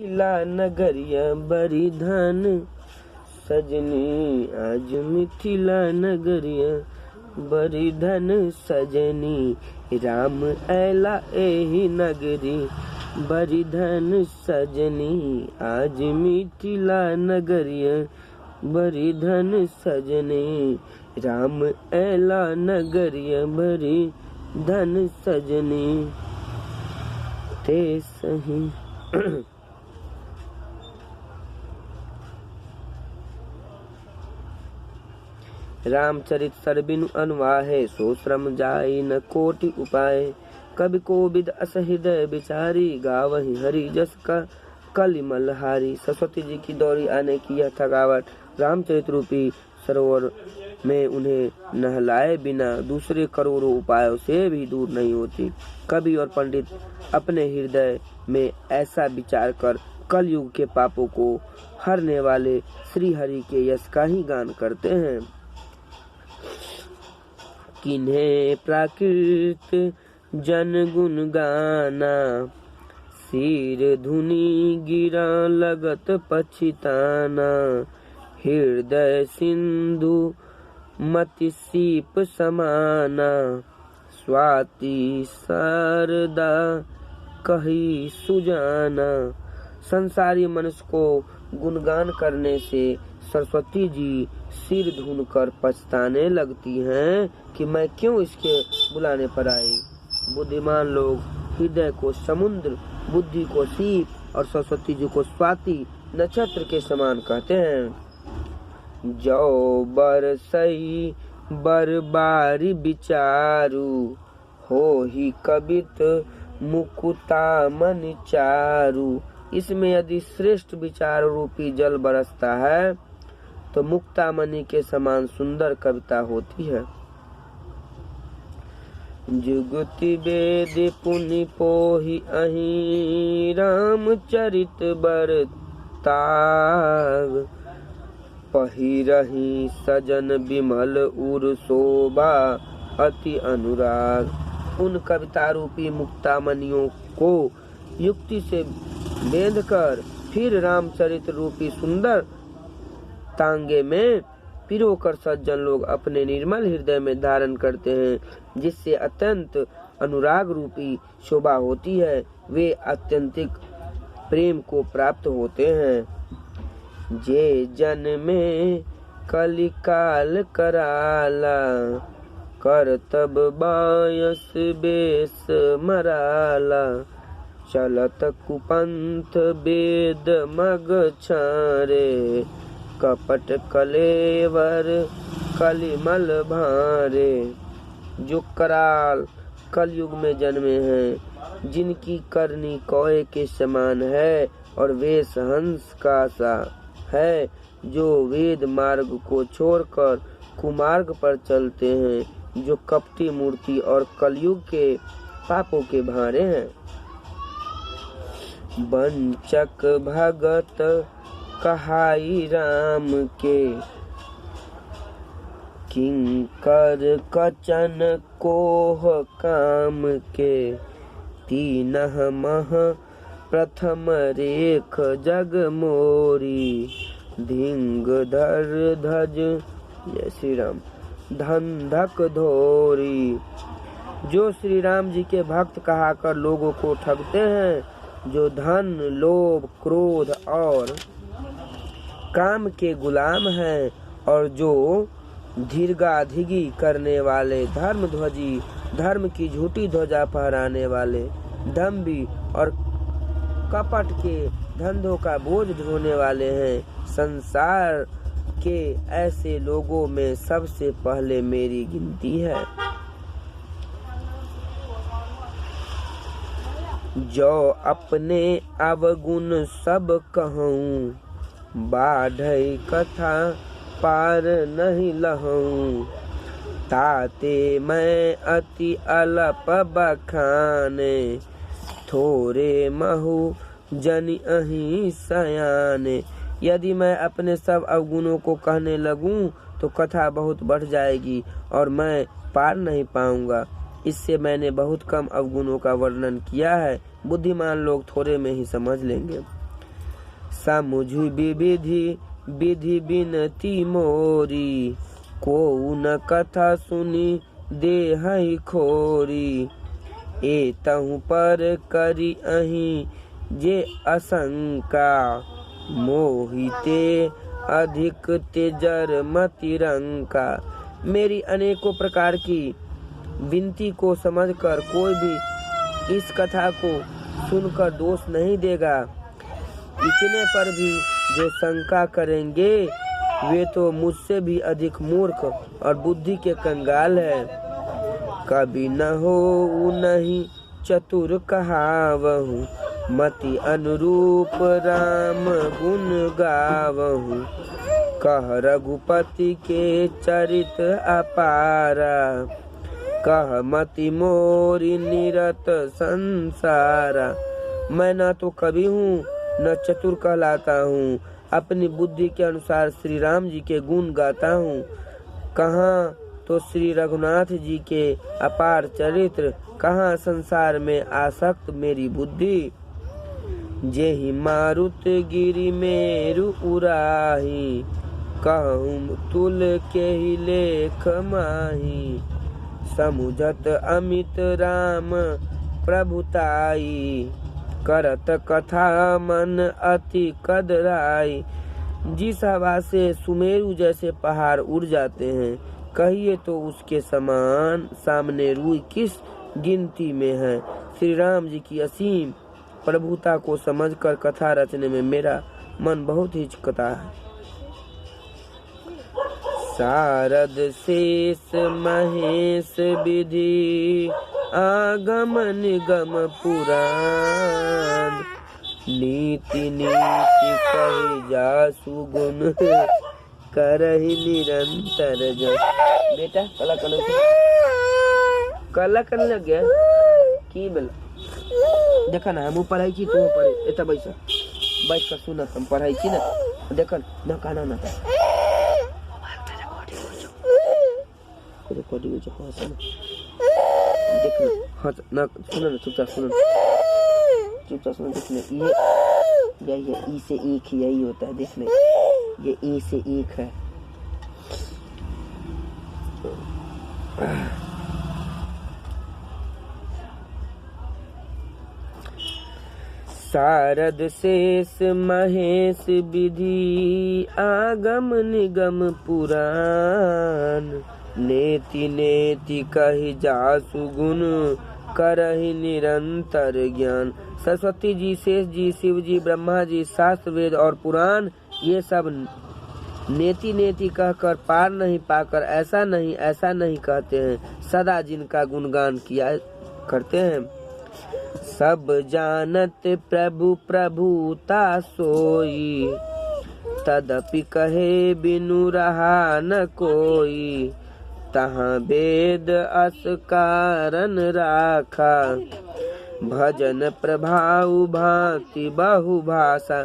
मिथिला नगरिया बड़ी धन सजनी, आज मिथिला नगरिया बड़ी धन सजनी, राम ऐला एही नगरी बड़ी धन सजनी, आज मिथिला नगरिया बड़ी धन सजनी, राम ऐला नगरिया बड़ी धन सजनी। ते सही रामचरित सरबिनु अनुवाहे, सो श्रम जाई न कोटि उपाय, कवि कोविद अस हृदय विचारी, गावहि हरि जस का कलिमल हारी। सरस्वती जी की दौड़ी आने की यह थकावट रामचरित रूपी सरोवर में उन्हें नहलाए बिना दूसरे करोड़ों उपायों से भी दूर नहीं होती। कवि और पंडित अपने हृदय में ऐसा विचार कर कलयुग के पापों को हरने वाले श्री हरि के यश का ही गान करते हैं। किन्हें प्राकृत जन गुण गाना, सिर धुनि गिरा लगत पछिताना, हृदय सिंधु मति सीप समाना, स्वाति शारदा कही सुजाना। संसारी मनुष्य को गुणगान करने से सरस्वती जी सिर धुन कर पछताने लगती हैं कि मैं क्यों इसके बुलाने पर आई। बुद्धिमान लोग हृदय को समुद्र, बुद्धि को सीप और सरस्वती जी को स्वाति नक्षत्र के समान कहते हैं। जो बरसई बरबारी विचारू, हो ही कबित मुकुता मन चारू। इसमें यदि श्रेष्ठ विचार रूपी जल बरसता है तो मुक्तामणि के समान सुंदर कविता होती है। जुगति वेद पुनि पोहि अहि, रामचरित बरताग, पहिरहि सजन विमल उर शोभा अति अनुराग। उन कविता रूपी मुक्तामणियों को युक्ति से बेंधकर फिर रामचरित रूपी सुंदर तांगे में पिरोकर सज्जन लोग अपने निर्मल हृदय में धारण करते हैं, जिससे अत्यंत अनुराग रूपी शोभा होती है। वे अत्यंतिक प्रेम को प्राप्त होते हैं। जे जन में कलिकाल कराला, करतब बायस बेस मराला, चलत कुपंथ वेद मग छारे, कपट कलेवर कलिमल भारे। जो कराल कलयुग में जन्मे हैं, जिनकी करनी कौए के समान है और वेश हंस का सा है, जो वेद मार्ग को छोड़कर कुमार्ग पर चलते हैं, जो कपटी मूर्ति और कलयुग के पापों के भारे हैं। वंचक भगत कहाई राम के, किंकर कचन कोह काम के, तीनह मह प्रथम रेख जग मोरी, धिंग धर धज जय श्री राम धंधक धोरी। जो श्री राम जी के भक्त कहाकर लोगों को ठगते हैं, जो धन लोभ क्रोध और काम के गुलाम हैं, और जो धीर्गाधिगी करने वाले धर्मध्वजी, धर्म की झूठी ध्वजा फहराने वाले दम्भी और कपट के धंधों का बोझ ढोने वाले हैं, संसार के ऐसे लोगों में सबसे पहले मेरी गिनती है। जो अपने अवगुण सब कहूँ, बाढ़ई कथा पार नहीं लहूँ, ताते मैं अति अलप बखाने, थोरे महु जनि अहि सयाने। यदि मैं अपने सब अवगुणों को कहने लगूं तो कथा बहुत बढ़ जाएगी और मैं पार नहीं पाऊंगा। इससे मैंने बहुत कम अवगुणों का वर्णन किया है, बुद्धिमान लोग थोड़े में ही समझ लेंगे। समुझ विधि विधि बिनती मोरी, को न कथा सुनी देहई खोरी। ए तहु पर करी अही जे आशंका, मोहिते अधिक तेजर मतिरंका। मेरी अनेकों प्रकार की विनती को समझकर कोई भी इस कथा को सुनकर दोष नहीं देगा। इतने पर भी जो शंका करेंगे वे तो मुझसे भी अधिक मूर्ख और बुद्धि के कंगाल है। कभी न हो नहीं चतुर कहावहु, मति अनुरूप राम गुण गावहु। कह रघुपति के चरित अपारा, कह मति मोरी निरत संसारा। मैं न तो कवि हूँ न चतुर कहलाता हूँ, अपनी बुद्धि के अनुसार श्री राम जी के गुण गाता हूँ। कहाँ तो श्री रघुनाथ जी के अपार चरित्र, कहाँ संसार में आसक्त मेरी बुद्धि। जेहि मारुत गिरि मेरु उराही, कहूँ तुल के ही लेख माही। समुझत अमित राम प्रभुताई, करत कथा मन अति कदराई। जिस हवा से सुमेरु जैसे पहाड़ उड़ जाते हैं, कहिए तो उसके समान सामने रूई किस गिनती में है। श्री राम जी की असीम प्रभुता को समझकर कथा रचने में मेरा मन बहुत हिचकता है। शारद शेष महेश विधि, आगम निगम पुराण। नीति नीति कही जासु गुण, करहि निरंतर जन। बेटा कला करने लग गया की बेला। देखा ना हम पढ़ाई की तुम पढ़े एता बैठ कर सुना हम पढ़ाई की ना। देखा ना काना ना रिकॉर्डिंग जो हो सुन देख ना ना सुनो ना चुपचाप सुनो देखने ये ई से एक यही होता है। देखने ये ई से एक है। शारद शेष महेश विधि, आगम निगम पुराण। नेति नेति कहि जासु गुण, करहि निरंतर ज्ञान। सरस्वती जी, शेष जी, शिव जी, ब्रह्मा जी, शास्त्र वेद और पुराण ये सब नेति नेति कहकर पार नहीं पाकर ऐसा नहीं कहते हैं। सदा जिनका गुणगान किया करते हैं। सब जानत प्रभु प्रभुता सोई, तदपि कहे बिनु रहा न कोई। तहाँ वेद अस कारण राखा, भजन प्रभाव भांति बहु भाषा।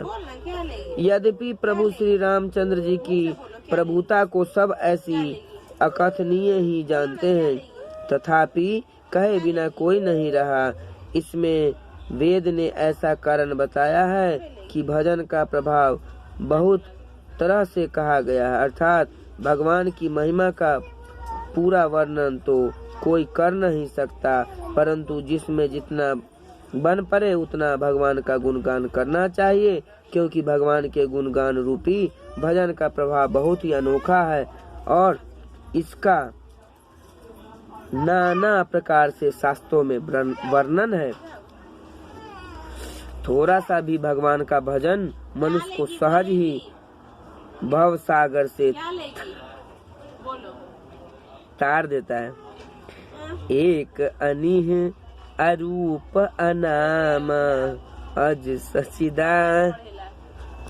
यद्यपि प्रभु श्री रामचंद्र जी की प्रभुता को सब ऐसी अकथनीय ही जानते हैं, तथापि कहे बिना कोई नहीं रहा। इसमें वेद ने ऐसा कारण बताया है कि भजन का प्रभाव बहुत तरह से कहा गया है, अर्थात भगवान की महिमा का पूरा वर्णन तो कोई कर नहीं सकता, परंतु जिसमें जितना बन पड़े उतना भगवान का गुणगान करना चाहिए, क्योंकि भगवान के गुणगान रूपी भजन का प्रभाव बहुत ही अनोखा है और इसका नाना प्रकार से शास्त्रों में वर्णन है। थोड़ा सा भी भगवान का भजन मनुष्य को सहज ही भव सागर से तार देता है। एक अनिह अरूप अनामा, अज सचिदा